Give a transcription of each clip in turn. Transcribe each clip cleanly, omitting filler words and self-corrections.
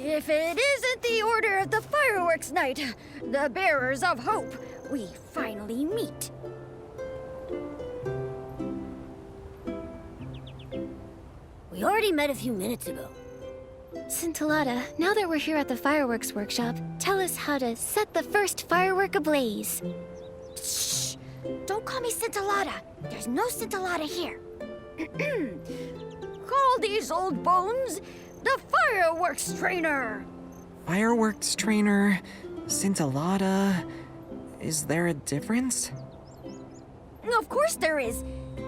If it isn't the Order of the Fireworks Night, the Bearers of Hope, we finally meet. We already met a few minutes ago. Scintillata, now that we're here at the fireworks workshop, tell us how to set the first firework ablaze. Shh! Don't call me Scintillata. There's no Scintillata here. Call these old bones the Fireworks Trainer. Fireworks Trainer, Scintillata. Is there a difference? Of course there is.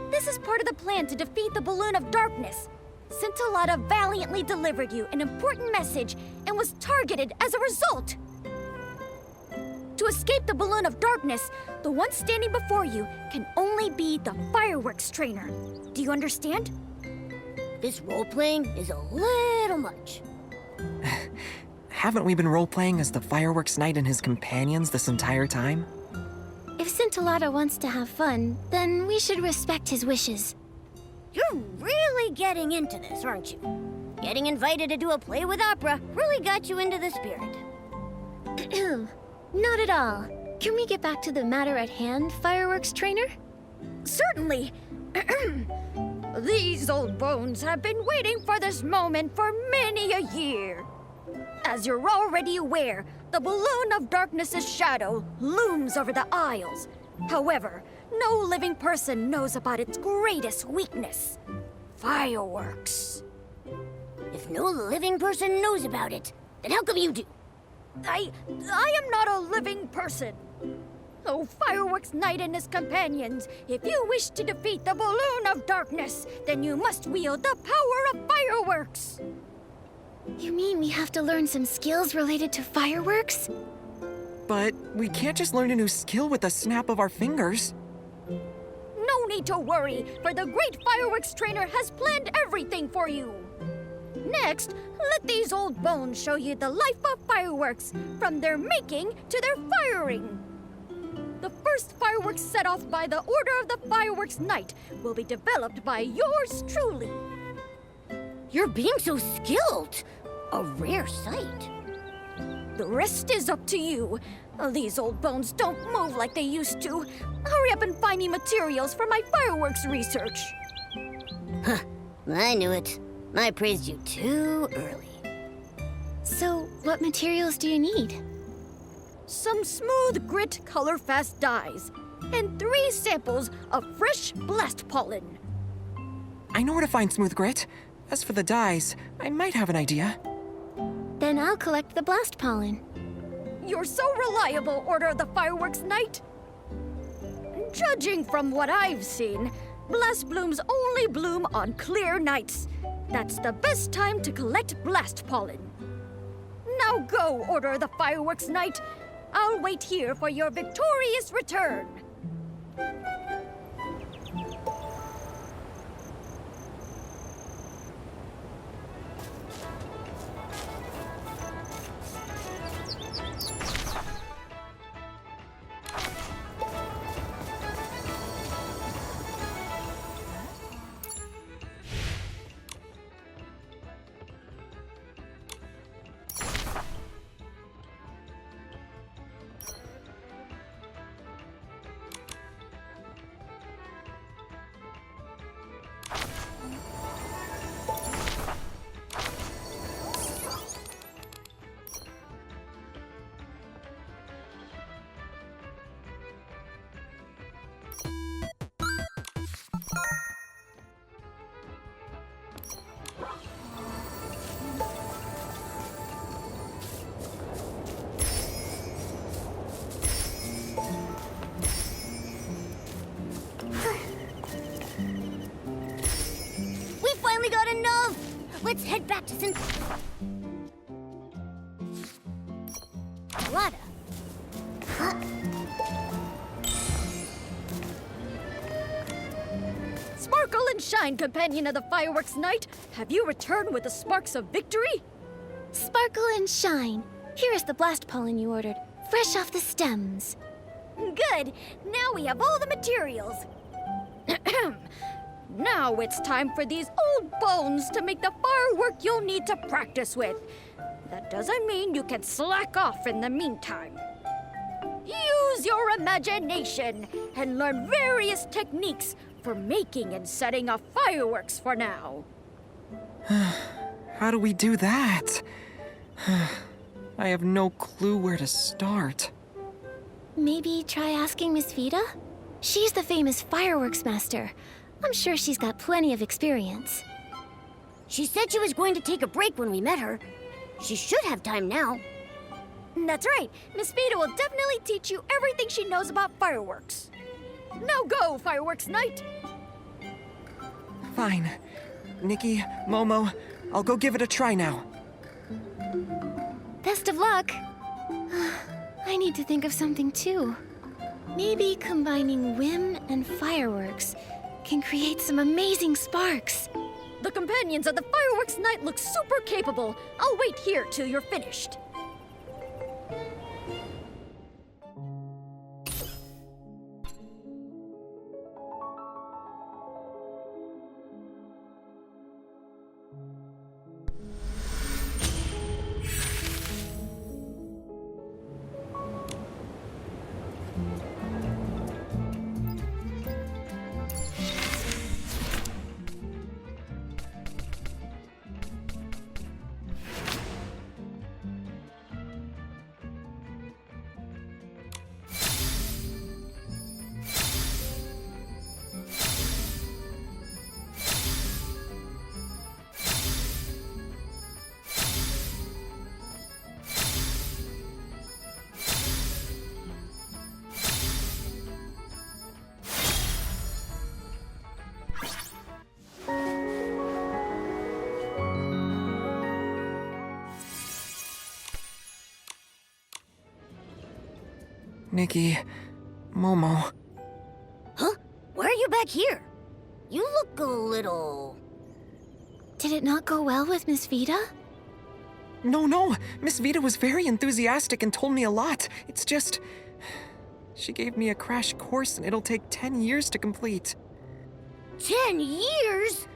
This is part of the plan to defeat the Balloon of Darkness. Scintillata valiantly delivered you an important message and was targeted as a result. To escape the Balloon of Darkness, the one standing before you can only be the Fireworks Trainer. Do you understand? This role-playing is a little much. Haven't we been role-playing as the Fireworks Knight and his companions this entire time? If Scintillata wants to have fun, then we should respect his wishes. You're really getting into this, aren't you? Getting invited to do a play with opera really got you into the spirit. Not at all. Can we get back to the matter at hand, Fireworks Trainer? Certainly. These old bones have been waiting for this moment for many a year. As you're already aware, the Balloon of Darkness's shadow looms over the Isles. However, no living person knows about its greatest weakness, fireworks. If no living person knows about it, then how come you do? I am not a living person. Oh, Fireworks Knight and his companions, if you wish to defeat the Balloon of Darkness, then you must wield the power of fireworks. You mean we have to learn some skills related to fireworks? But we can't just learn a new skill with the snap of our fingers. No need to worry, for the great Fireworks Trainer has planned everything for you. Next, let these old bones show you the life of fireworks, from their making to their firing. The first fireworks set off by the Order of the Fireworks Knight will be developed by yours truly. You're being so skilled. A rare sight. The rest is up to you. These old bones don't move like they used to. Hurry up and find me materials for my fireworks research. Huh, I knew it. I praised you too early. So, what materials do you need? Some smooth grit color-fast dyes, and 3 samples of fresh blast pollen. I know where to find smooth grit. As for the dyes, I might have an idea. Then I'll collect the blast pollen. You're so reliable, Order of the Fireworks Knight. Judging from what I've seen, blast blooms only bloom on clear nights. That's the best time to collect blast pollen. Now go, Order of the Fireworks Knight. I'll wait here for your victorious return. Finally got enough! Let's head back to Lada. Huh? and shine, companion of the fireworks night! Have you returned with the sparks of victory? Sparkle and shine. Here is the blast pollen you ordered, fresh off the stems. Good! Now we have all the materials. Now it's time for these old bones to make the firework you'll need to practice with. That doesn't mean you can slack off in the meantime. Use your imagination and learn various techniques for making and setting off fireworks for now. How do we do that? I have no clue where to start. Maybe try asking Miss Vida? She's the famous fireworks master. I'm sure she's got plenty of experience. She said she was going to take a break when we met her. She should have time now. That's right. Miss Vida will definitely teach you everything she knows about fireworks. Now go, Fireworks Night! Fine. Nikki, Momo, I'll go give it a try now. Best of luck. I need to think of something too. Maybe combining whim and fireworks can create some amazing sparks. The companions of the Fireworks Night look super capable. I'll wait here till you're finished. Nikki, Momo. Huh? Why are you back here? You look a little... Did it not go well with Miss Vida? No. Miss Vida was very enthusiastic and told me a lot. It's just... She gave me a crash course and it'll take 10 years to complete. 10 years?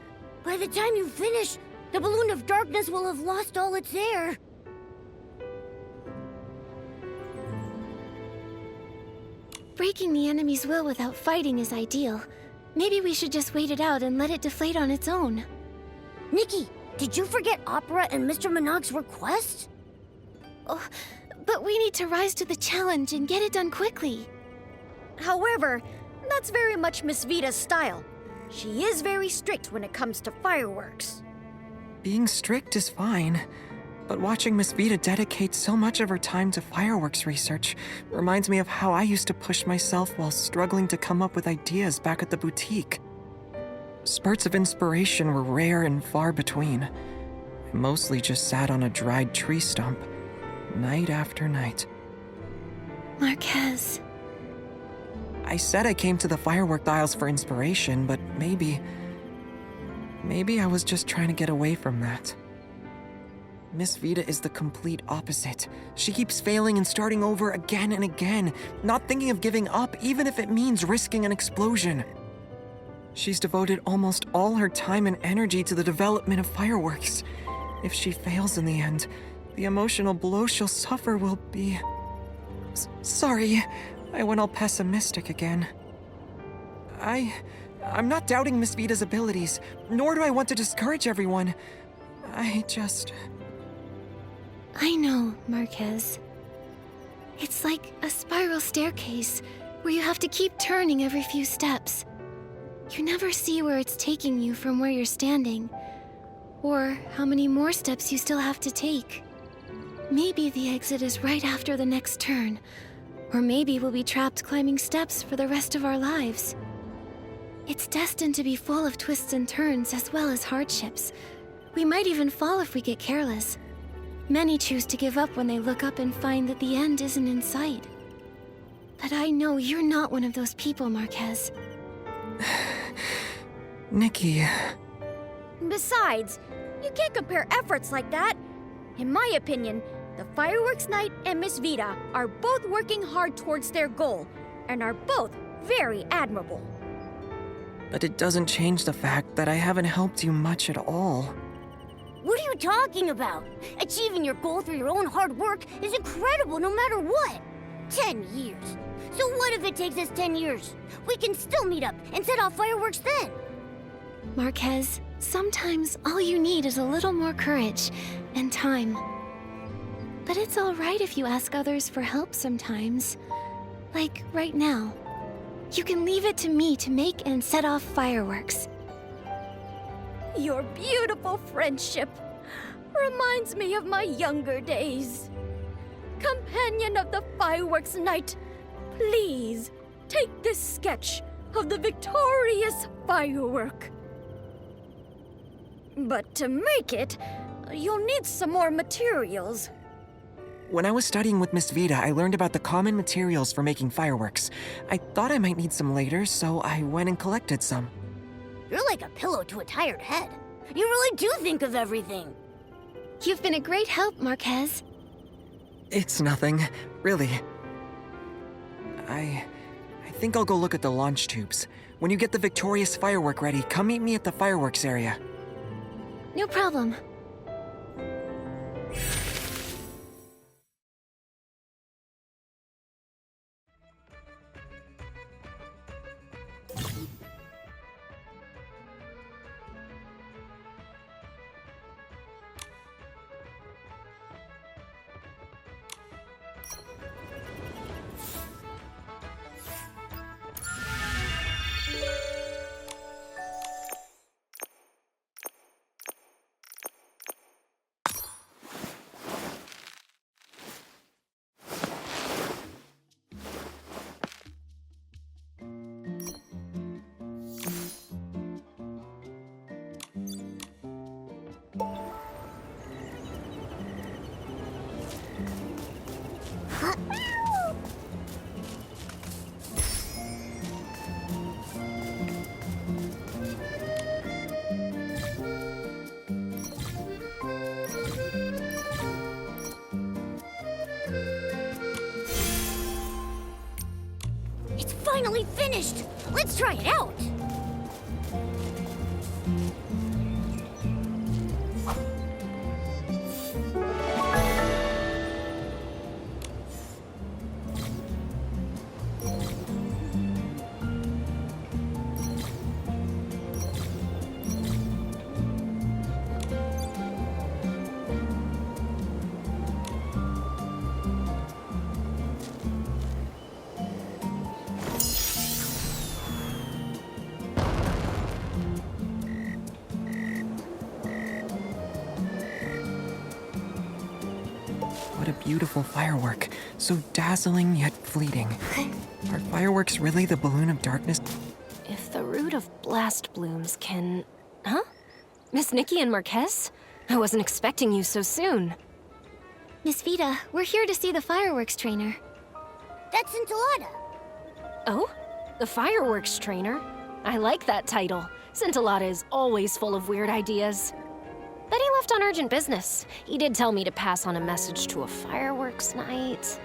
By the time you finish, the balloon of darkness will have lost all its air. Breaking the enemy's will without fighting is ideal. Maybe we should just wait it out and let it deflate on its own. Nikki, did you forget Opera and Mr. Monog's request? Oh, but we need to rise to the challenge and get it done quickly. However, that's very much Miss Vida's style. She is very strict when it comes to fireworks. Being strict is fine, but watching Miss Vida dedicate so much of her time to fireworks research reminds me of how I used to push myself while struggling to come up with ideas back at the boutique. Spurts of inspiration were rare and far between. I mostly just sat on a dried tree stump, night after night. Marquez. I said I came to the firework dials for inspiration, but maybe I was just trying to get away from that. Miss Vida is the complete opposite. She keeps failing and starting over again and again, not thinking of giving up even if it means risking an explosion. She's devoted almost all her time and energy to the development of fireworks. If she fails in the end, the emotional blow she'll suffer will be... Sorry, I went all pessimistic again. I'm not doubting Miss Vida's abilities, nor do I want to discourage everyone. I know, Marquez. It's like a spiral staircase where you have to keep turning every few steps. You never see where it's taking you from where you're standing, or how many more steps you still have to take. Maybe the exit is right after the next turn, or maybe we'll be trapped climbing steps for the rest of our lives. It's destined to be full of twists and turns as well as hardships. We might even fall if we get careless. Many choose to give up when they look up and find that the end isn't in sight. But I know you're not one of those people, Marquez. Nikki... Besides, you can't compare efforts like that. In my opinion, the Fireworks Night and Miss Vida are both working hard towards their goal, and are both very admirable. But it doesn't change the fact that I haven't helped you much at all. What are you talking about? Achieving your goal through your own hard work is incredible no matter what. 10 years. So what if it takes us 10 years? We can still meet up and set off fireworks then. Marquez, sometimes all you need is a little more courage and time. But it's all right if you ask others for help sometimes. Like right now. You can leave it to me to make and set off fireworks. Your beautiful friendship reminds me of my younger days. Companion of the Fireworks Night, please take this sketch of the victorious firework. But to make it, you'll need some more materials. When I was studying with Miss Vida, I learned about the common materials for making fireworks. I thought I might need some later, so I went and collected some. You're like a pillow to a tired head. You really do think of everything. You've been a great help, Marquez. It's nothing, really. I think I'll go look at the launch tubes. When you get the victorious firework ready, come meet me at the fireworks area. No problem. It's finally finished. Let's try it out. What a beautiful firework. So dazzling yet fleeting. Are fireworks really the balloon of darkness? If the root of blast blooms can... Huh? Miss Nikki and Marquez? I wasn't expecting you so soon. Miss Vida, we're here to see the fireworks trainer. That's Enchilada. Oh? The fireworks trainer? I like that title. Scintillata is always full of weird ideas. But he left on urgent business. He did tell me to pass on a message to a fireworks night.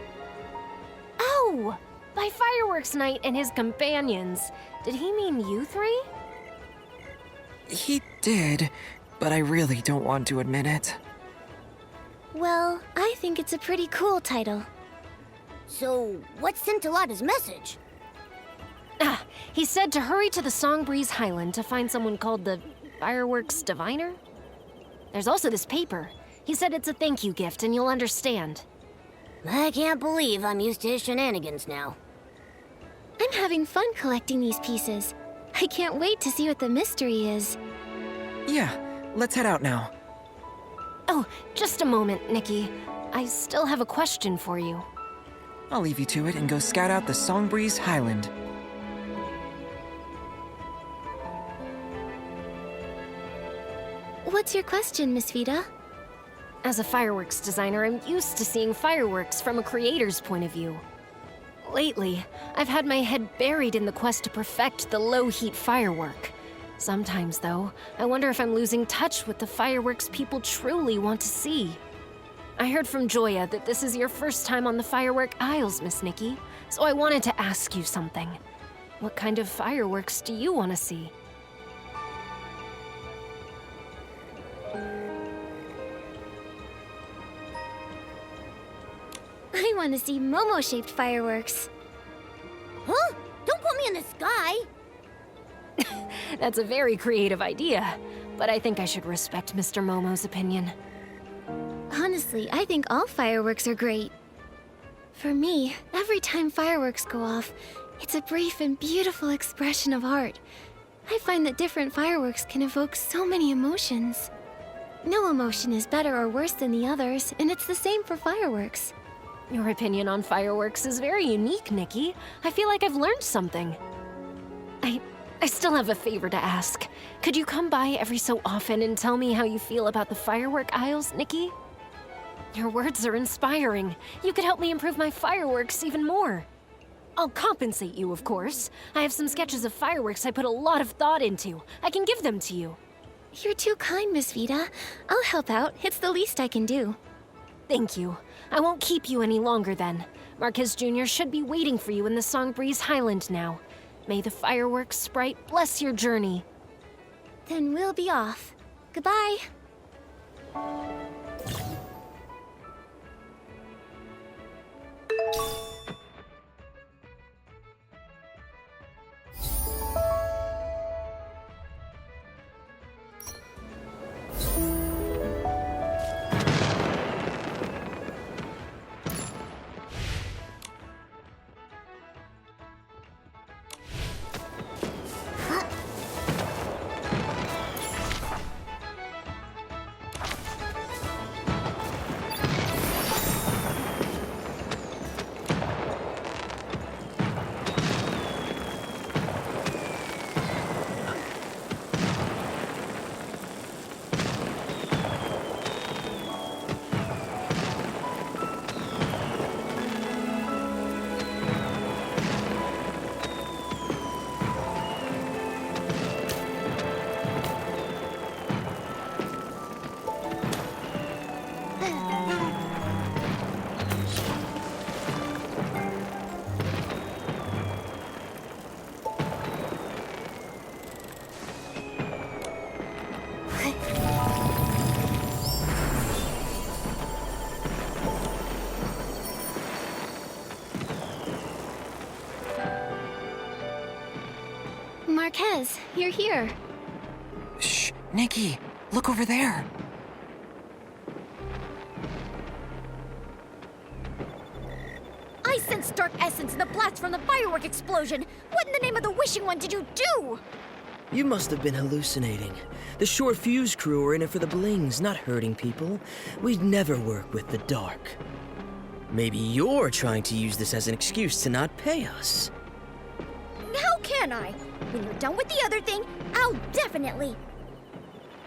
Oh! By fireworks night and his companions. Did he mean you three? He did, but I really don't want to admit it. Well, I think it's a pretty cool title. So, what's Scintillada's message? Ah, he said to hurry to the Songbreeze Highland to find someone called the Fireworks Diviner? There's also this paper. He said it's a thank you gift and you'll understand. I can't believe I'm used to his shenanigans now. I'm having fun collecting these pieces. I can't wait to see what the mystery is. Yeah, let's head out now. Oh, just a moment, Nikki. I still have a question for you. I'll leave you to it and go scout out the Songbreeze Highland. What's your question, Miss Vida? As a fireworks designer, I'm used to seeing fireworks from a creator's point of view. Lately, I've had my head buried in the quest to perfect the low-heat firework. Sometimes, though, I wonder if I'm losing touch with the fireworks people truly want to see. I heard from Joya that this is your first time on the firework aisles, Miss Nikki, so I wanted to ask you something. What kind of fireworks do you want to see? I want to see Momo-shaped fireworks. Huh? Don't put me in the sky! That's a very creative idea, but I think I should respect Mr. Momo's opinion. Honestly, I think all fireworks are great. For me, every time fireworks go off, it's a brief and beautiful expression of art. I find that different fireworks can evoke so many emotions. No emotion is better or worse than the others, and it's the same for fireworks. Your opinion on fireworks is very unique, Nikki. I feel like I've learned something. I still have a favor to ask. Could you come by every so often and tell me how you feel about the firework aisles, Nikki? Your words are inspiring. You could help me improve my fireworks even more. I'll compensate you, of course. I have some sketches of fireworks I put a lot of thought into. I can give them to you. You're too kind, Miss Vita. I'll help out. It's the least I can do. Thank you. I won't keep you any longer then. Marquez Jr. should be waiting for you in the Songbreeze Highland now. May the fireworks sprite bless your journey. Then we'll be off. Goodbye. Marquez, you're here. Shh, Nikki, look over there. I sensed dark essence in the blast from the firework explosion. What in the name of the Wishing One did you do? You must have been hallucinating. The Shore Fuse crew are in it for the blings, not hurting people. We'd never work with the dark. Maybe you're trying to use this as an excuse to not pay us. How can I? When you're done with the other thing, I'll definitely...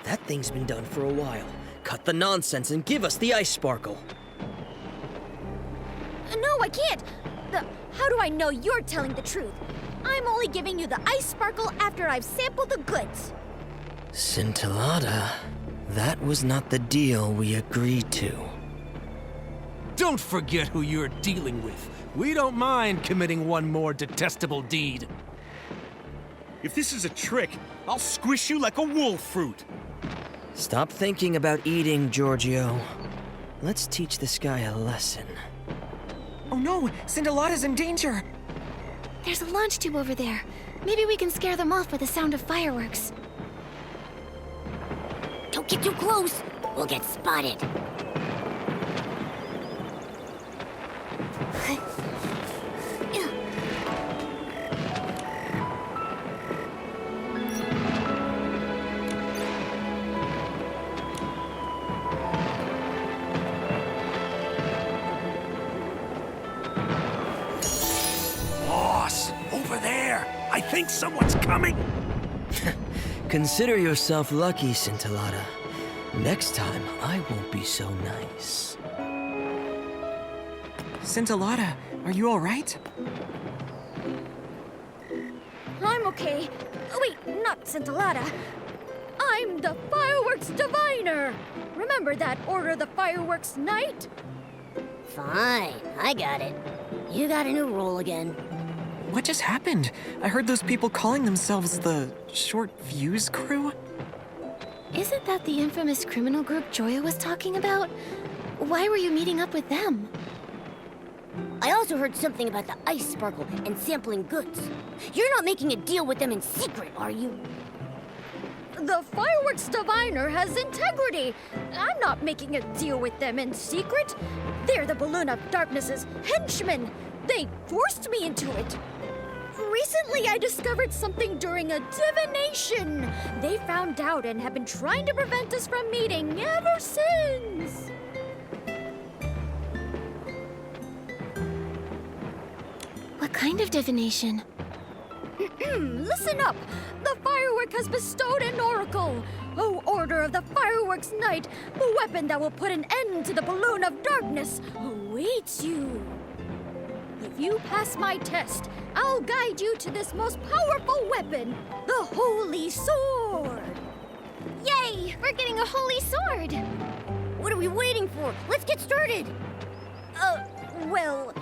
That thing's been done for a while. Cut the nonsense and give us the ice sparkle. No, I can't. How do I know you're telling the truth? I'm only giving you the ice sparkle after I've sampled the goods. Scintillata, that was not the deal we agreed to. Don't forget who you're dealing with. We don't mind committing one more detestable deed. If this is a trick, I'll squish you like a wolf fruit. Stop thinking about eating, Giorgio. Let's teach this guy a lesson. Oh no, Scintillata's in danger. There's a launch tube over there. Maybe we can scare them off with the sound of fireworks. Don't get too close. We'll get spotted. Boss, over there. I think someone's coming. Consider yourself lucky, Scintillata. Next time, I won't be so nice. Scintillata, are you all right? I'm okay. Oh, wait, not Scintillata. I'm the Fireworks Diviner! Remember that Order the Fireworks Knight? Fine, I got it. You got a new role again. What just happened? I heard those people calling themselves the Short Fuse Crew. Isn't that the infamous criminal group Joya was talking about? Why were you meeting up with them? I also heard something about the ice sparkle and sampling goods. You're not making a deal with them in secret, are you? The Fireworks Diviner has integrity. I'm not making a deal with them in secret. They're the Balloon of Darkness's henchmen. They forced me into it. Recently, I discovered something during a divination. They found out and have been trying to prevent us from meeting ever since. What kind of divination? Listen up! The Firework has bestowed an oracle. O Order of the Fireworks Knight, a weapon that will put an end to the Balloon of Darkness awaits you. If you pass my test, I'll guide you to this most powerful weapon, the Holy Sword. Yay! We're getting a holy sword! What are we waiting for? Let's get started! Well,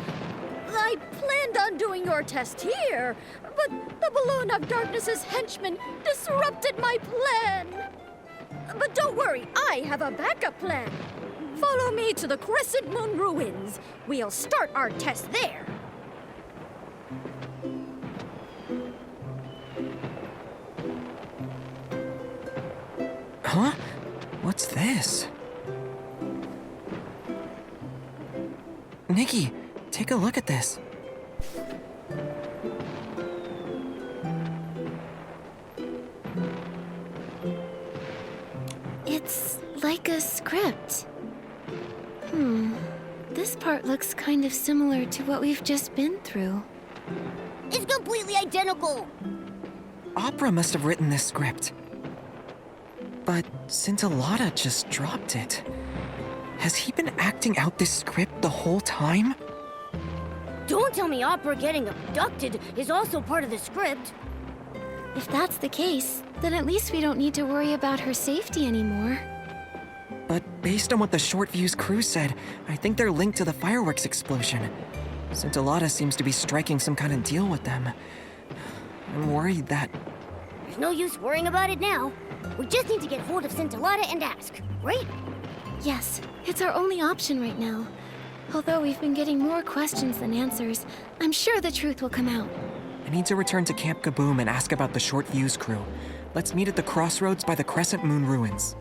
I planned on doing your test here, but the Balloon of Darkness's henchmen disrupted my plan. But don't worry, I have a backup plan. Follow me to the Crescent Moon Ruins. We'll start our test there. Huh? What's this? Nikki, take a look at this. It's like a script. This part looks kind of similar to what we've just been through. It's completely identical! Opera must have written this script. But Scintillata just dropped it. Has he been acting out this script the whole time? Don't tell me Opera getting abducted is also part of the script. If that's the case, then at least we don't need to worry about her safety anymore. But based on what the Short Fuse crew said, I think they're linked to the fireworks explosion. Scintillata seems to be striking some kind of deal with them. I'm worried that... There's no use worrying about it now. We just need to get hold of Scintillata and ask, right? Yes, it's our only option right now. Although we've been getting more questions than answers, I'm sure the truth will come out. I need to return to Camp Kaboom and ask about the Short Fuse crew. Let's meet at the crossroads by the Crescent Moon Ruins.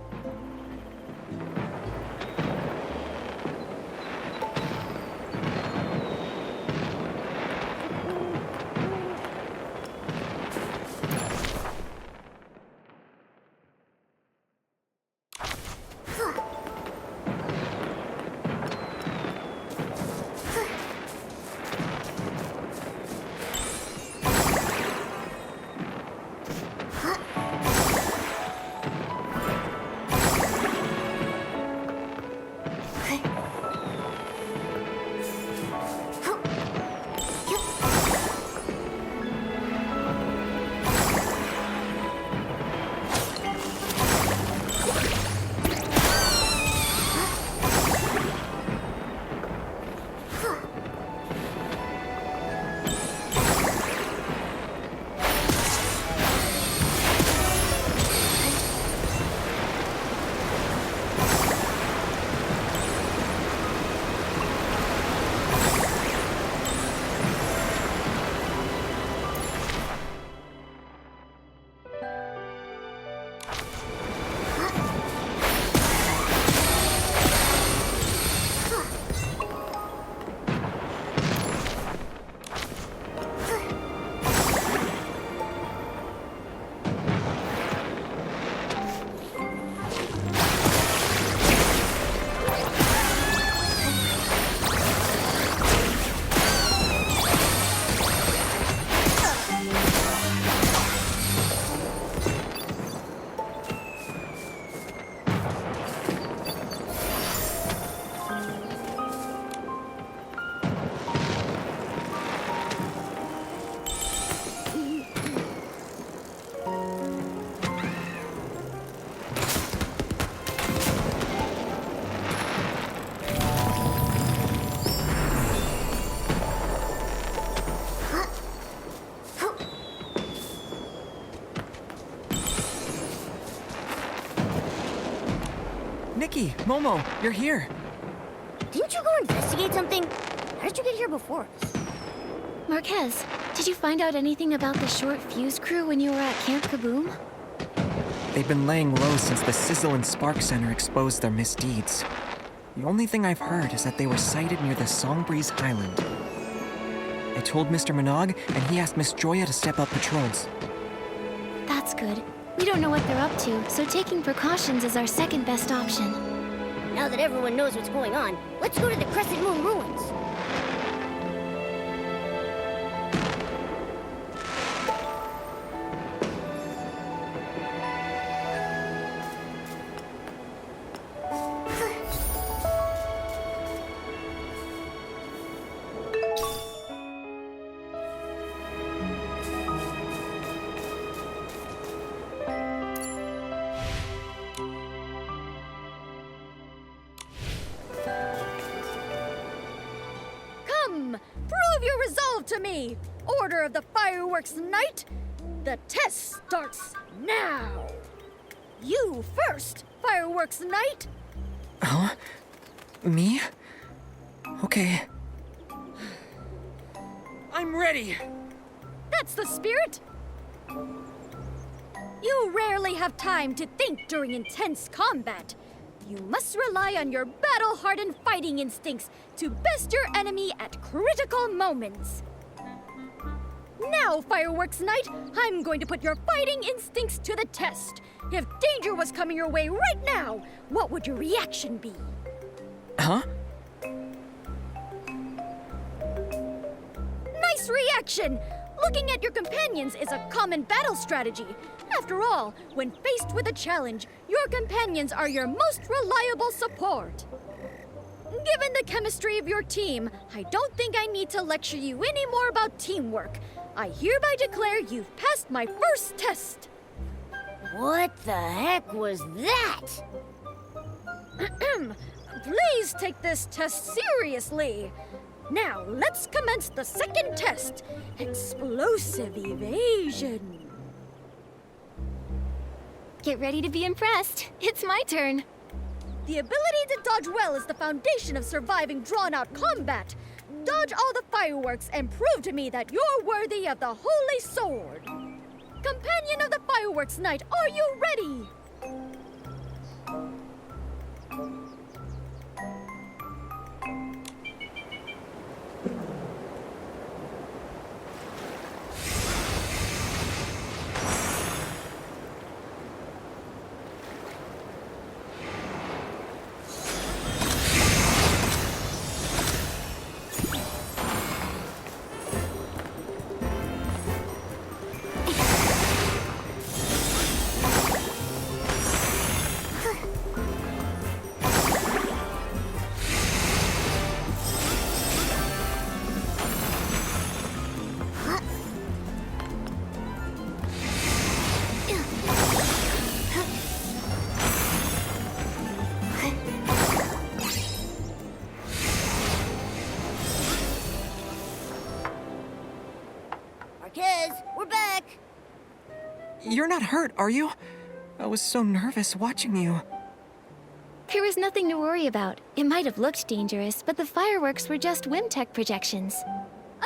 Nikki, Momo, you're here. Didn't you go investigate something? How did you get here before us? Marquez, did you find out anything about the short fuse crew when you were at Camp Kaboom? They've been laying low since the Sizzle and Spark Center exposed their misdeeds. The only thing I've heard is that they were sighted near the Songbreeze Highland. I told Mr. Minogue, and he asked Miss Joya to step up patrols. That's good. We don't know what they're up to, so taking precautions is our second best option. Now that everyone knows what's going on, let's go to the Crescent Moon ruins. Prove your resolve to me! Order of the Fireworks Night! The test starts now! You first, Fireworks Night! Huh? Me? Okay. I'm ready! That's the spirit! You rarely have time to think during intense combat. You must rely on your battle-hardened fighting instincts to best your enemy at critical moments. Now, Fireworks Night, I'm going to put your fighting instincts to the test. If danger was coming your way right now, what would your reaction be? Huh? Nice reaction! Looking at your companions is a common battle strategy. After all, when faced with a challenge, your companions are your most reliable support. Given the chemistry of your team, I don't think I need to lecture you any more about teamwork. I hereby declare you've passed my first test. What the heck was that? Please take this test seriously. Now, let's commence the second test, Explosive Evasion. Get ready to be impressed. It's my turn. The ability to dodge well is the foundation of surviving drawn-out combat. Dodge all the fireworks and prove to me that you're worthy of the Holy Sword. Companion of the Fireworks Night, are you ready? Marquez, we're back! You're not hurt, are you? I was so nervous watching you. There was nothing to worry about. It might have looked dangerous, but the fireworks were just Wimtech projections.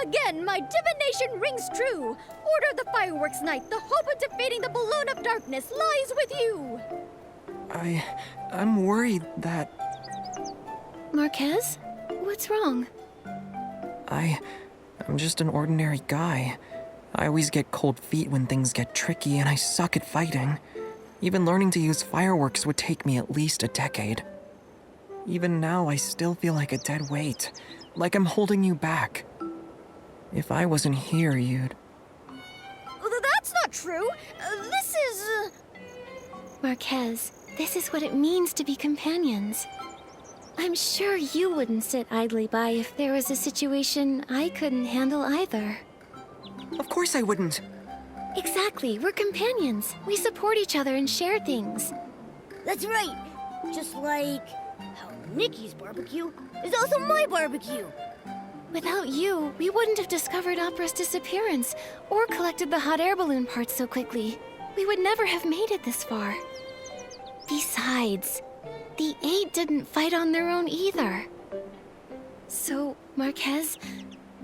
Again, my divination rings true. Order of the Fireworks Night. The hope of defeating the Balloon of Darkness lies with you. I'm worried that Marquez? What's wrong? I'm just an ordinary guy. I always get cold feet when things get tricky, and I suck at fighting. Even learning to use fireworks would take me at least a decade. Even now, I still feel like a dead weight, like I'm holding you back. If I wasn't here, you'd... That's not true. This is... Marquez, this is what it means to be companions. I'm sure you wouldn't sit idly by if there was a situation I couldn't handle either. Of course I wouldn't. Exactly, we're companions. We support each other and share things. That's right! Just like how Nikki's barbecue is also my barbecue! Without you, we wouldn't have discovered Opera's disappearance or collected the hot air balloon parts so quickly. We would never have made it this far. Besides, the 8 didn't fight on their own either. So, Marquez,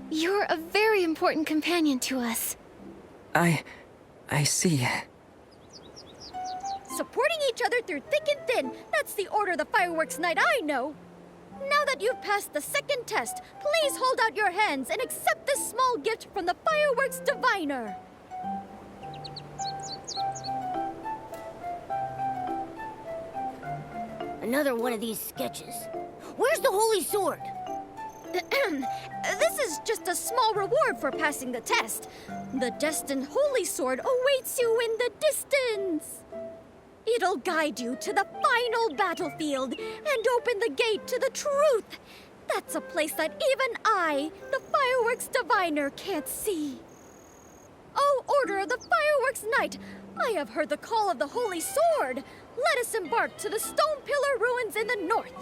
you're a very important companion to us. I see. Supporting each other through thick and thin, that's the order of the fireworks night I know. Now that you've passed the second test, please hold out your hands and accept this small gift from the fireworks diviner. Another one of these sketches. Where's the holy sword? This is just a small reward for passing the test. The destined holy sword awaits you in the distance. It'll guide you to the final battlefield and open the gate to the truth. That's a place that even I, the fireworks diviner, can't see. Oh, Order of the Fireworks Night, I have heard the call of the Holy Sword. Let us embark to the Stone Pillar ruins in the north.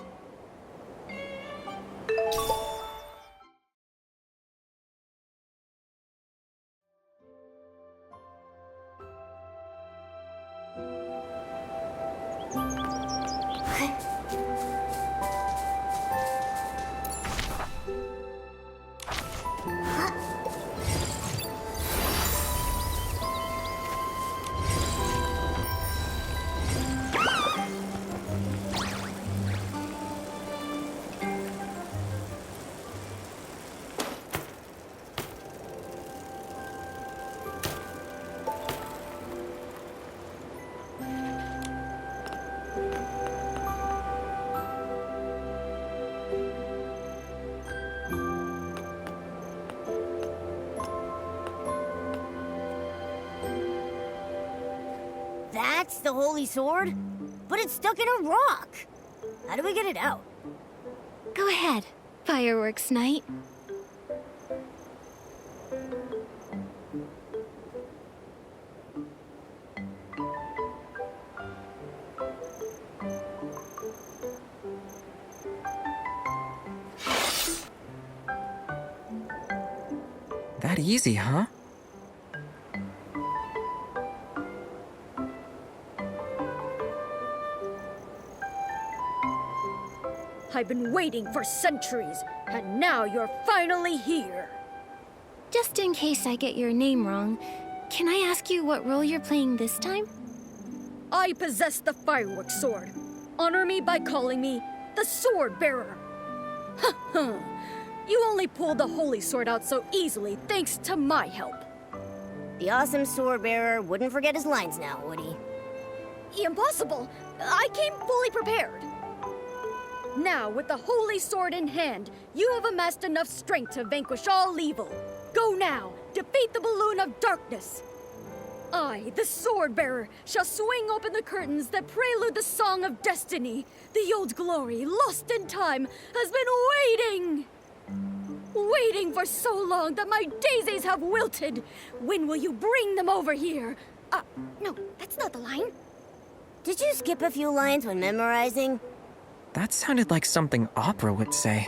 That's the holy sword? But it's stuck in a rock. How do we get it out? Go ahead, Fireworks Night. That easy, huh? I've been waiting for centuries, and now you're finally here. Just in case I get your name wrong, can I ask you what role you're playing this time? I possess the fireworks sword. Honor me by calling me the Sword Bearer. Ha ha! You only pulled the holy sword out so easily thanks to my help. The awesome sword bearer wouldn't forget his lines now, would he? Impossible! I came fully prepared. Now, with the holy sword in hand, you have amassed enough strength to vanquish all evil. Go now, defeat the balloon of darkness. I, the sword bearer, shall swing open the curtains that prelude the song of destiny. The old glory, lost in time, has been waiting. Waiting for so long that my daisies have wilted. When will you bring them over here? No, that's not the line. Did you skip a few lines when memorizing? That sounded like something opera would say.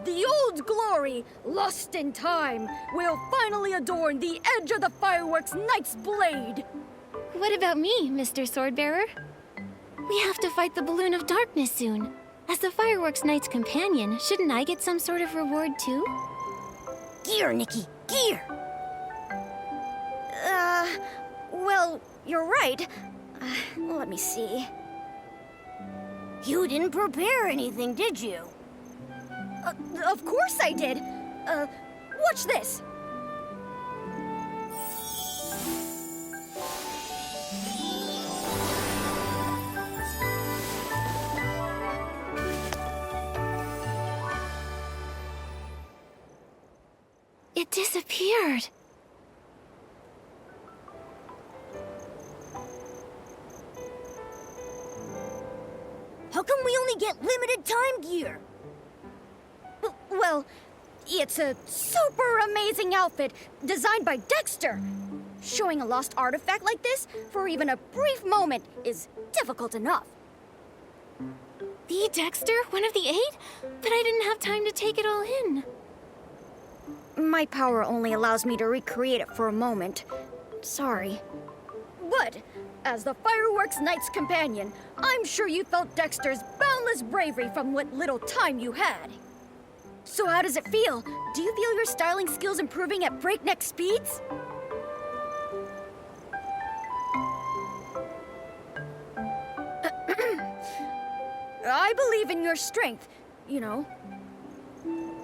The old glory, lost in time, will finally adorn the edge of the fireworks knight's blade. What about me, Mr. Swordbearer? We have to fight the Balloon of Darkness soon. As the Fireworks Knight's companion, shouldn't I get some sort of reward too? Gear, Nikki, gear! Well, you're right. Let me see. You didn't prepare anything, did you? Of course I did. Watch this. It disappeared. How come we only get limited time gear? Well, it's a super amazing outfit designed by Dexter. Showing a lost artifact like this for even a brief moment is difficult enough. The Dexter? One of the 8? But I didn't have time to take it all in. My power only allows me to recreate it for a moment. Sorry. But As the Fireworks Knight's companion, I'm sure you felt Dexter's boundless bravery from what little time you had. So how does it feel? Do you feel your styling skills improving at breakneck speeds? I believe in your strength, you know.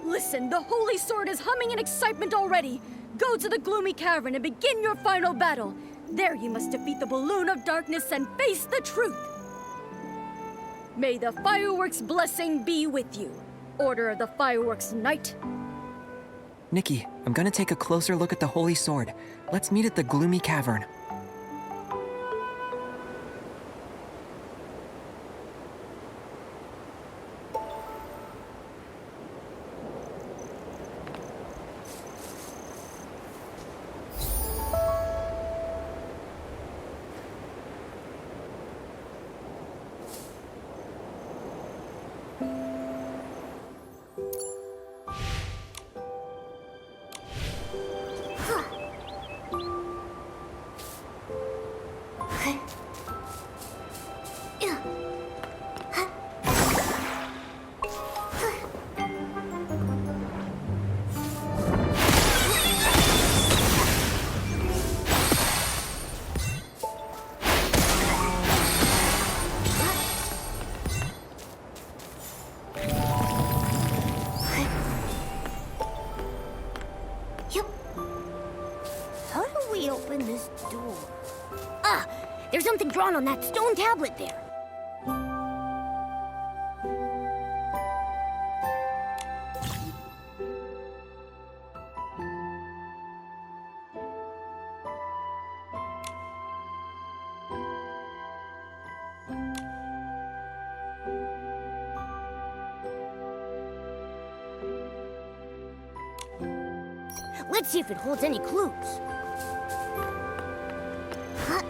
Listen, the Holy Sword is humming in excitement already. Go to the gloomy cavern and begin your final battle. There you must defeat the Balloon of Darkness and face the truth. May the Fireworks blessing be with you. Order of the Fireworks Knight. Nikki, I'm gonna take a closer look at the Holy Sword. Let's meet at the gloomy cavern. How do we open this door? Ah! There's something drawn on that stone tablet there. Let's see if it holds any clues. Huh?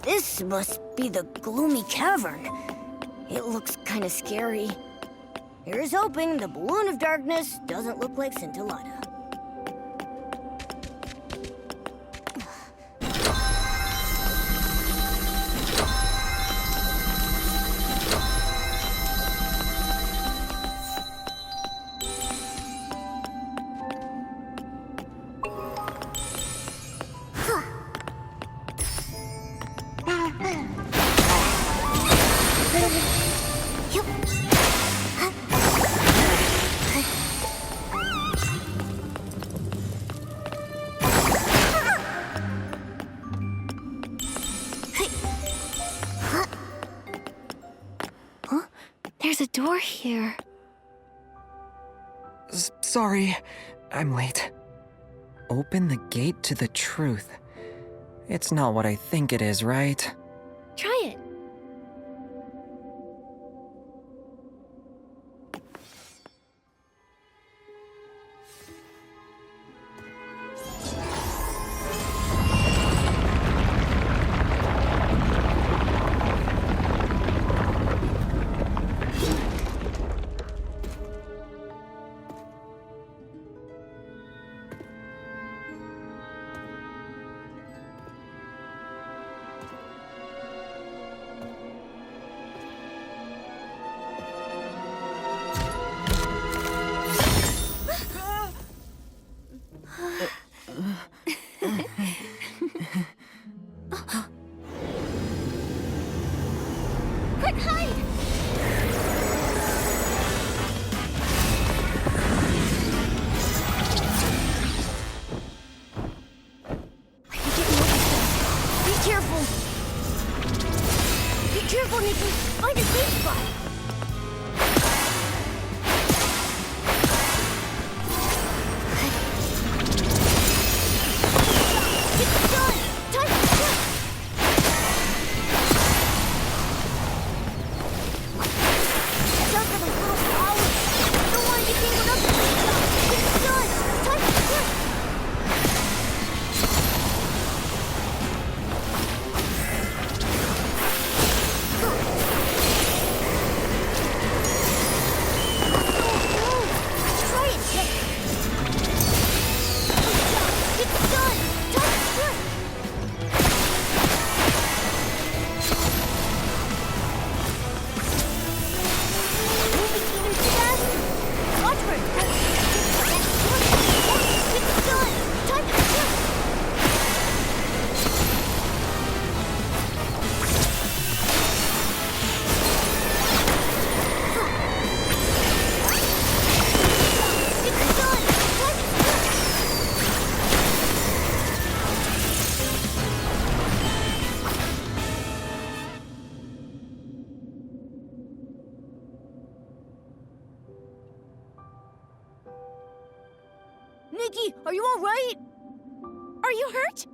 This must be the gloomy cavern. It looks kind of scary. Here's hoping the balloon of darkness doesn't look like Scintillata. There's a door here. Sorry, I'm late. Open the gate to the truth. It's not what I think it is, right? Try it. Quick, hide! I can get you over there. Be careful. Be careful, Nikki. Find a safe spot. It's done. Time to jump. Stuck in the little flower. Don't want to get tangled up in this stuff. It's done. Time to jump. Try it, Nick. It's done. Time to jump. Moving even faster. Watch where it's going. It's done. Time to jump. It's done. Time to jump. Nikki, are you all right? Are you hurt?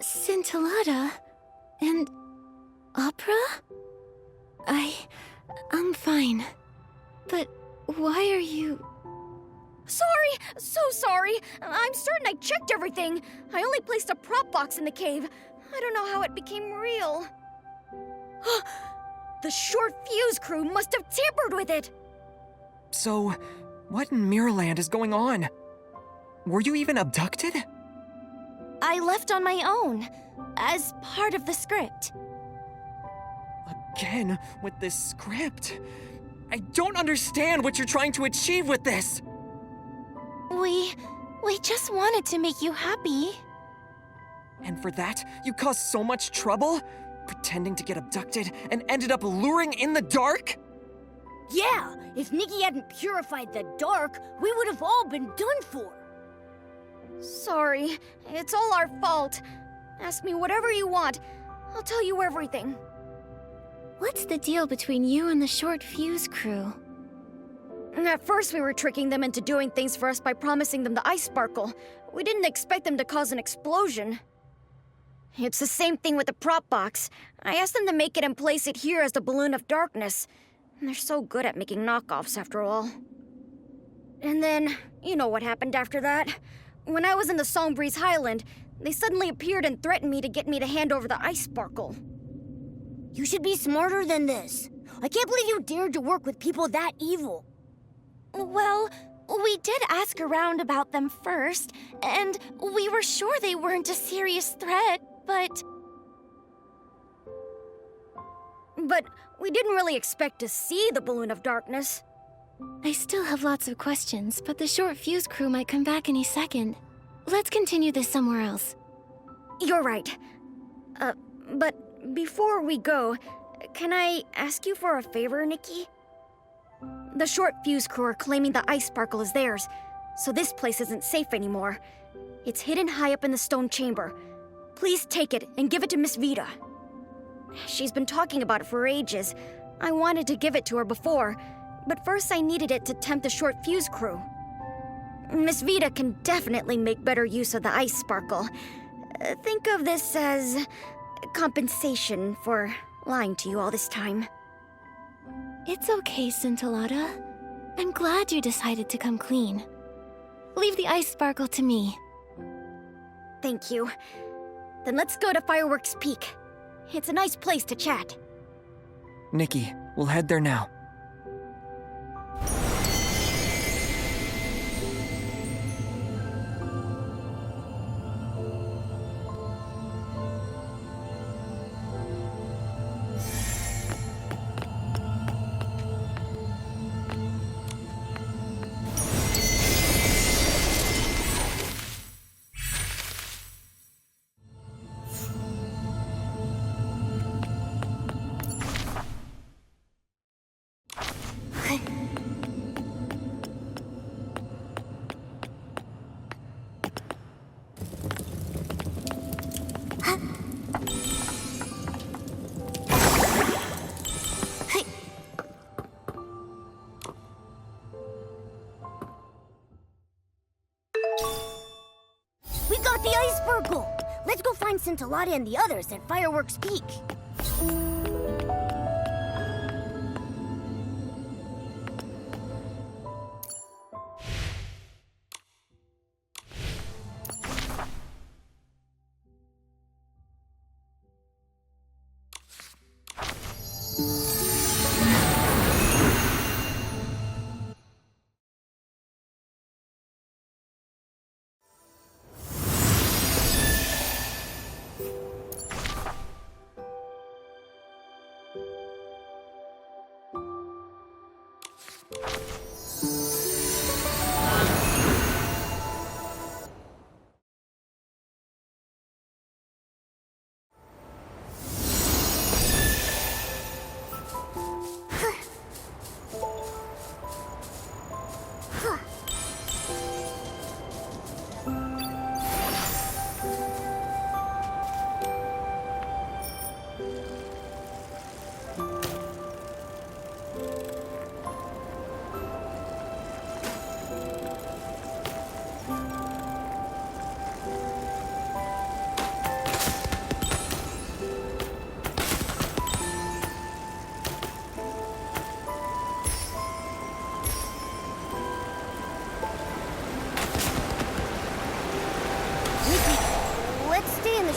Scintillata and opera? I'm fine. But why are you... Sorry, so sorry. I'm certain I checked everything. I only placed a prop box in the cave. I don't know how it became real. The short fuse crew must have tampered with it. So, what in Mirrorland is going on? Were you even abducted? I left on my own, as part of the script. Again, with this script. I don't understand what you're trying to achieve with this. We just wanted to make you happy. And for that, you caused so much trouble? Pretending to get abducted and ended up luring in the dark? Yeah, if Nikki hadn't purified the dark, we would have all been done for. Sorry, it's all our fault. Ask me whatever you want. I'll tell you everything. What's the deal between you and the short fuse crew? At first, we were tricking them into doing things for us by promising them the ice sparkle. We didn't expect them to cause an explosion. It's the same thing with the prop box. I asked them to make it and place it here as the balloon of darkness. They're so good at making knockoffs, after all. And then, you know what happened after that. When I was in the Songbreeze Highland, they suddenly appeared and threatened me to get me to hand over the ice sparkle. You should be smarter than this. I can't believe you dared to work with people that evil. Well, we did ask around about them first, and we were sure they weren't a serious threat, but we didn't really expect to see the balloon of darkness. I still have lots of questions, but the short fuse crew might come back any second. Let's continue this somewhere else. You're right. But before we go, can I ask you for a favor, Nikki? The short fuse crew are claiming the ice sparkle is theirs, so this place isn't safe anymore. It's hidden high up in the stone chamber. Please take it and give it to Miss Vita. She's been talking about it for ages. I wanted to give it to her before, but first I needed it to tempt the short fuse crew. Miss Vita can definitely make better use of the ice sparkle. Think of this as compensation for lying to you all this time. It's okay, Scintillata. I'm glad you decided to come clean. Leave the ice sparkle to me. Thank you. Then let's go to Fireworks Peak. It's a nice place to chat. Nikki, we'll head there now. We got the ice sparkle! Let's go find Scintillata and the others at Fireworks Peak.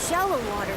Shallow water.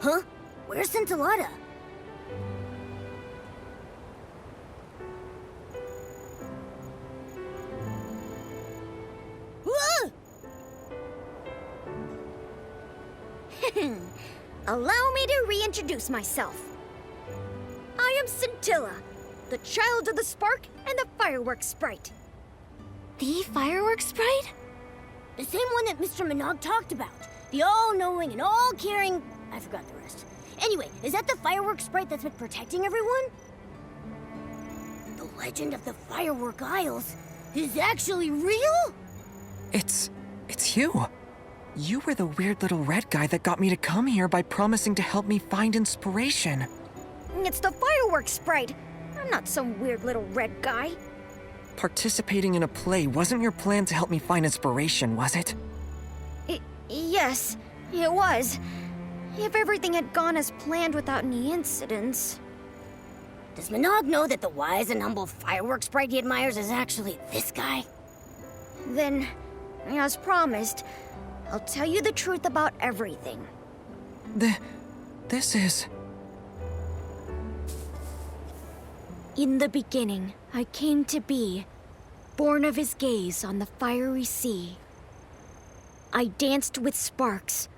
Huh? Where's Scintillata? Whoa! Allow me to reintroduce myself. I am Scintilla, the child of the spark and the fireworks sprite. The fireworks sprite? The same one that Mr. Minogue talked about. The all-knowing and all-caring... I forgot the rest. Anyway, is that the fireworks sprite that's been protecting everyone? The legend of the Firework Isles is actually real? It's you. You were the weird little red guy that got me to come here by promising to help me find inspiration. It's the fireworks sprite. I'm not some weird little red guy. Participating in a play wasn't your plan to help me find inspiration, was it? Yes, it was. If everything had gone as planned without any incidents. Does Minogue know that the wise and humble fireworks sprite he admires is actually this guy? Then, as promised, I'll tell you the truth about everything. This is... In the beginning, I came to be, born of his gaze on the fiery sea. I danced with sparks.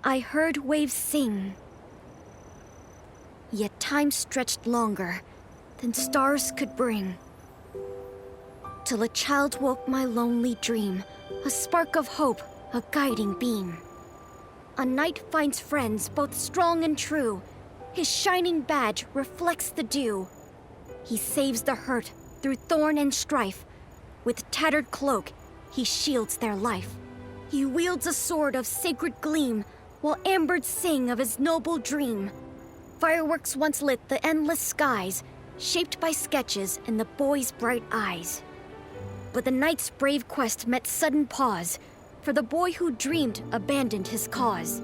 I heard waves sing. Yet time stretched longer than stars could bring. Till a child woke my lonely dream, a spark of hope, a guiding beam. A knight finds friends both strong and true. His shining badge reflects the dew. He saves the hurt through thorn and strife. With tattered cloak, he shields their life. He wields a sword of sacred gleam, while ambirds sing of his noble dream. Fireworks once lit the endless skies, shaped by sketches in the boy's bright eyes. But the knight's brave quest met sudden pause, for the boy who dreamed abandoned his cause.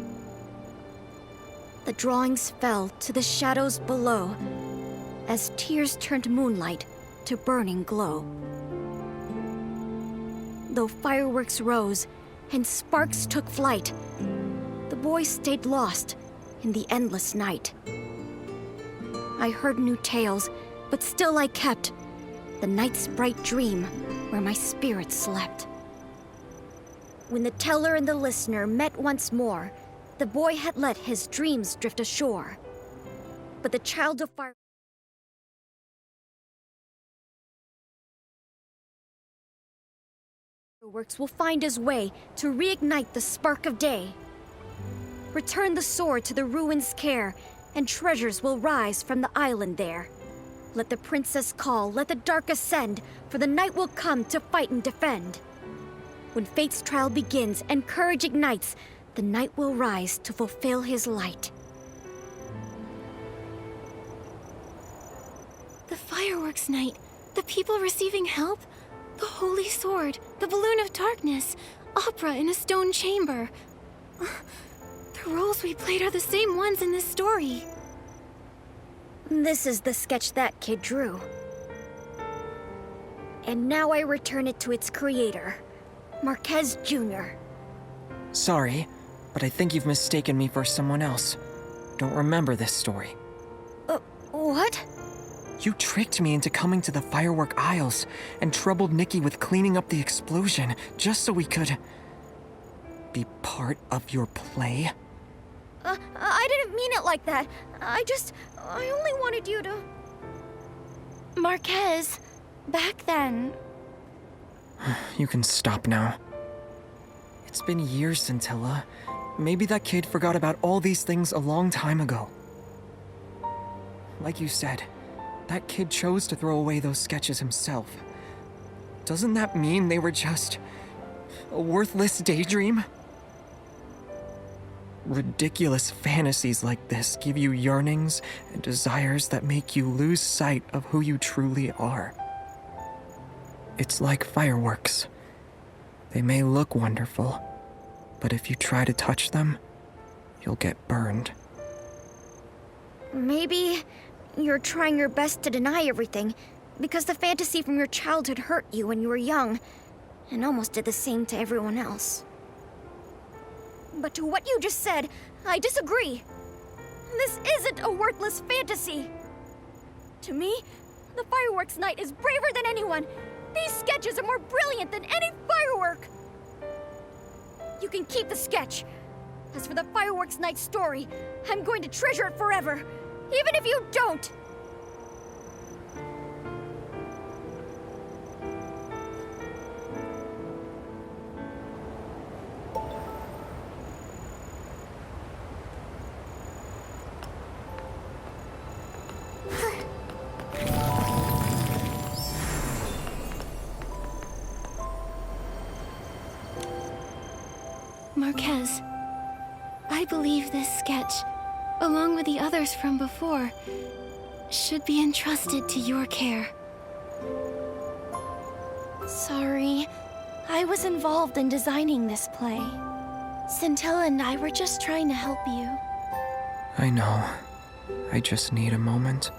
The drawings fell to the shadows below, as tears turned moonlight to burning glow. Though fireworks rose and sparks took flight, the boy stayed lost in the endless night. I heard new tales, but still I kept the night's bright dream where my spirit slept. When the teller and the listener met once more, the boy had let his dreams drift ashore. But the child of fireworks will find his way to reignite the spark of day. Return the sword to the ruins' care, and treasures will rise from the island there. Let the princess call, let the dark ascend, for the night will come to fight and defend. When fate's trial begins and courage ignites, the night will rise to fulfill his light. The fireworks night, the people receiving help, the holy sword, the balloon of darkness, opera in a stone chamber. The roles we played are the same ones in this story. This is the sketch that kid drew. And now I return it to its creator, Marquez Jr. Sorry, but I think you've mistaken me for someone else. Don't remember this story. What? You tricked me into coming to the Firework Isles and troubled Nikki with cleaning up the explosion just so we could... be part of your play? I didn't mean it like that. I only wanted you to... Marquez, back then. You can stop now. It's been years, Scintilla. Maybe that kid forgot about all these things a long time ago. Like you said, that kid chose to throw away those sketches himself. Doesn't that mean they were just a worthless daydream? Ridiculous fantasies like this give you yearnings and desires that make you lose sight of who you truly are. It's like fireworks. They may look wonderful, but if you try to touch them, you'll get burned. Maybe you're trying your best to deny everything because the fantasy from your childhood hurt you when you were young and almost did the same to everyone else. But to what you just said, I disagree. this isn't a worthless fantasy. To me, the fireworks night is braver than anyone. These sketches are more brilliant than any firework. You can keep the sketch. As for the fireworks night story, I'm going to treasure it forever, even if you don't. Marquez, I believe this sketch, along with the others from before, should be entrusted to your care. Sorry, I was involved in designing this play. Scintilla and I were just trying to help you. I know. I just need a moment.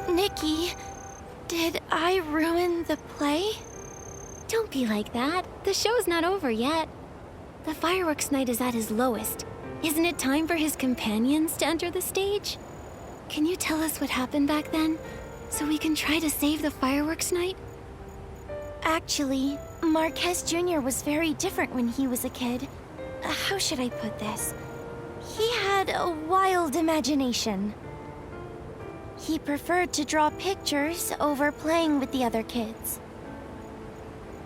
Nikki, did I ruin the play? Don't be like that. The show's not over yet. The fireworks night is at his lowest. Isn't it time for his companions to enter the stage? Can you tell us what happened back then, so we can try to save the fireworks night? Actually, Marquez Jr. was very different when he was a kid. How should I put this? He had a wild imagination. He preferred to draw pictures over playing with the other kids.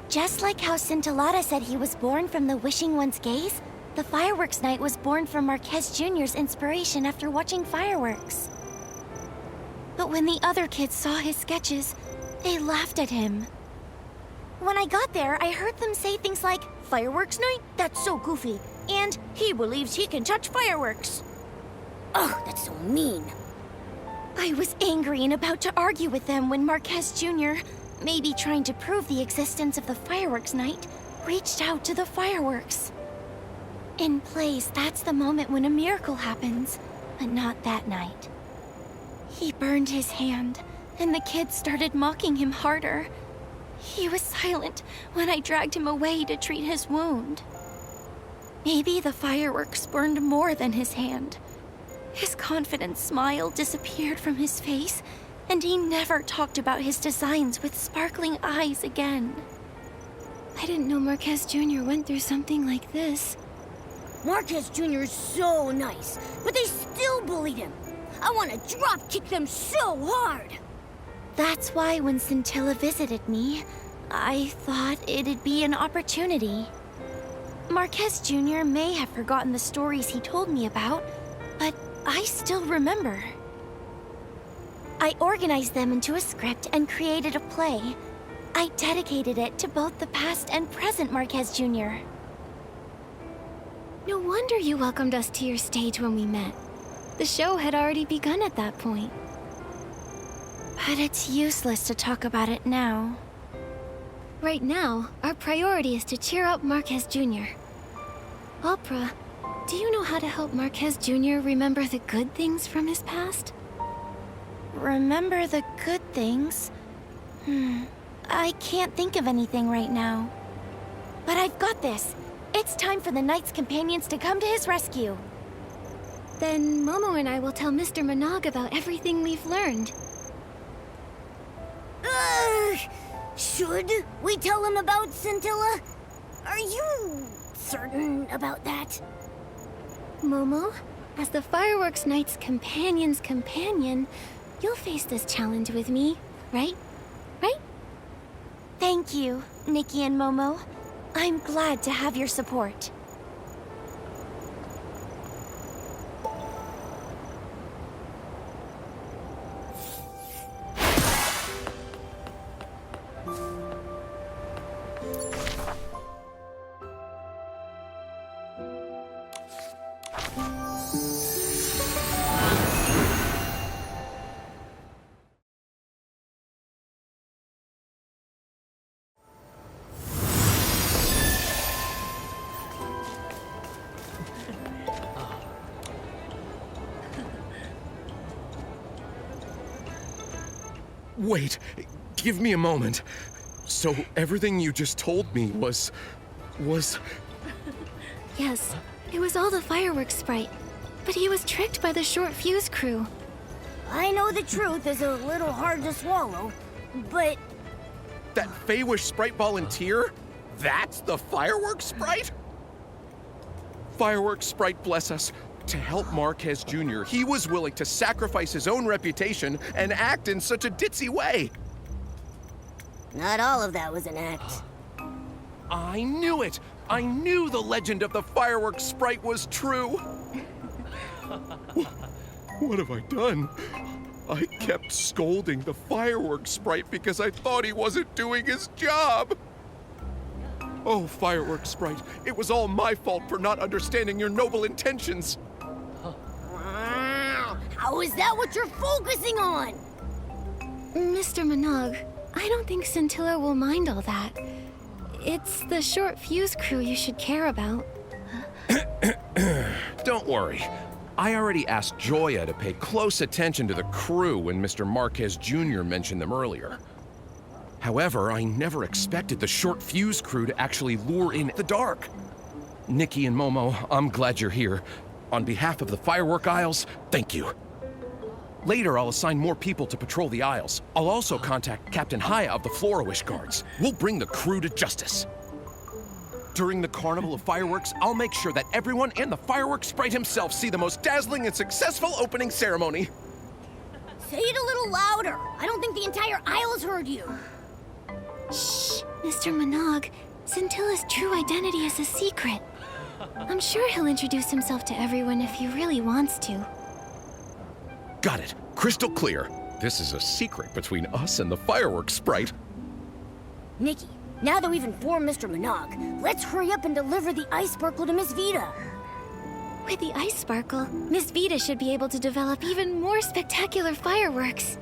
Just like how Scintillata said he was born from the Wishing One's gaze, the fireworks night was born from Marquez Jr.'s inspiration after watching fireworks. But when the other kids saw his sketches, they laughed at him. When I got there, I heard them say things like, "Fireworks night? That's so goofy," and "He believes he can touch fireworks." Ugh, that's so mean. I was angry and about to argue with them when Marquez Jr., maybe trying to prove the existence of the fireworks night, reached out to the fireworks. In plays, that's the moment when a miracle happens, but not that night. He burned his hand, and the kids started mocking him harder. He was silent when I dragged him away to treat his wound. Maybe the fireworks burned more than his hand. His confident smile disappeared from his face, and he never talked about his designs with sparkling eyes again. I didn't know Marquez Jr. went through something like this. Marquez Jr. is so nice, but they still bullied him. I want to drop kick them so hard. That's why when Scintilla visited me, I thought it'd be an opportunity. Marquez Jr. may have forgotten the stories he told me about, but I still remember. I organized them into a script and created a play. I dedicated it to both the past and present Marquez Jr. No wonder you welcomed us to your stage when we met. The show had already begun at that point. But it's useless to talk about it now. Right now, our priority is to cheer up Marquez Jr. Opera, do you know how to help Marquez Jr. remember the good things from his past? Remember the good things? I can't think of anything right now. But I've got this. It's time for the Knight's companions to come to his rescue. Then Momo and I will tell Mr. Minogue about everything we've learned. Should we tell him about Scintilla? Are you certain about that? Momo, as the Fireworks Knight's companion's companion, you'll face this challenge with me, right? Right? Thank you, Nikki and Momo. I'm glad to have your support. Wait, give me a moment. So everything you just told me was... Yes, it was all the fireworks sprite. But he was tricked by the short fuse crew. I know the truth is a little hard to swallow, but That Feywish sprite volunteer? That's the fireworks sprite? Fireworks sprite, bless us. To help Marquez Jr., he was willing to sacrifice his own reputation and act in such a ditzy way. not all of that was an act. I knew it! I knew the legend of the fireworks sprite was true! What have I done? I kept scolding the fireworks sprite because I thought he wasn't doing his job! Oh, fireworks sprite, it was all my fault for not understanding your noble intentions! How is that what you're focusing on? Mr. Minogue, I don't think Scintilla will mind all that. It's the short fuse crew you should care about. Don't worry. I already asked Joya to pay close attention to the crew when Mr. Marquez Jr. mentioned them earlier. However, I never expected the short fuse crew to actually lure in the dark. Nikki and Momo, I'm glad you're here. On behalf of the Firework Isles, thank you. Later, I'll assign more people to patrol the Isles. I'll also contact Captain Haya of the Flora-Wish Guards. We'll bring the crew to justice. During the Carnival of Fireworks, I'll make sure that everyone and the fireworks sprite himself see the most dazzling and successful opening ceremony. Say it a little louder. I don't think the entire Isles heard you. Shh, Mr. Minogue. Scintilla's true identity is a secret. I'm sure he'll introduce himself to everyone if he really wants to. Got it. Crystal clear. This is a secret between us and the fireworks sprite. Nikki, now that we've informed Mr. Minogue, let's hurry up and deliver the ice sparkle to Miss Vita. With the ice sparkle, Miss Vita should be able to develop even more spectacular fireworks.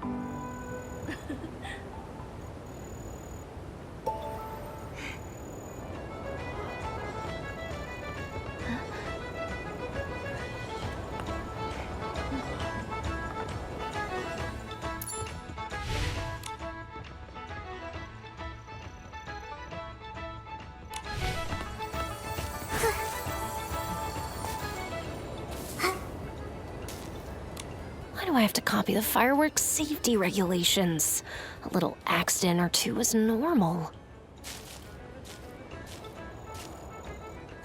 Why do I have to copy the fireworks safety regulations? A little accident or two is normal.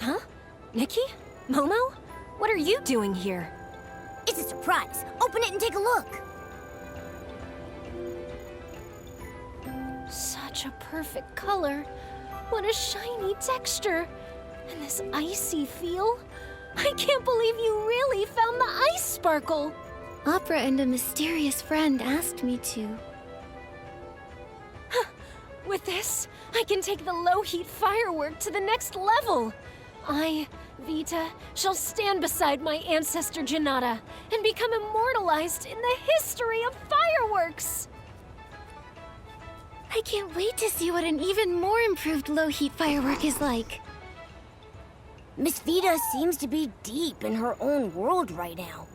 Huh? Nikki? Momo? What are you doing here? It's a surprise. Open it and take a look. Such a perfect color. What a shiny texture. And this icy feel. I can't believe you really found the ice sparkle. Opera and a mysterious friend asked me to. With this, I can take the low-heat firework to the next level. I, Vita, shall stand beside my ancestor Janata and become immortalized in the history of fireworks. I can't wait to see what an even more improved low-heat firework is like. Miss Vita seems to be deep in her own world right now.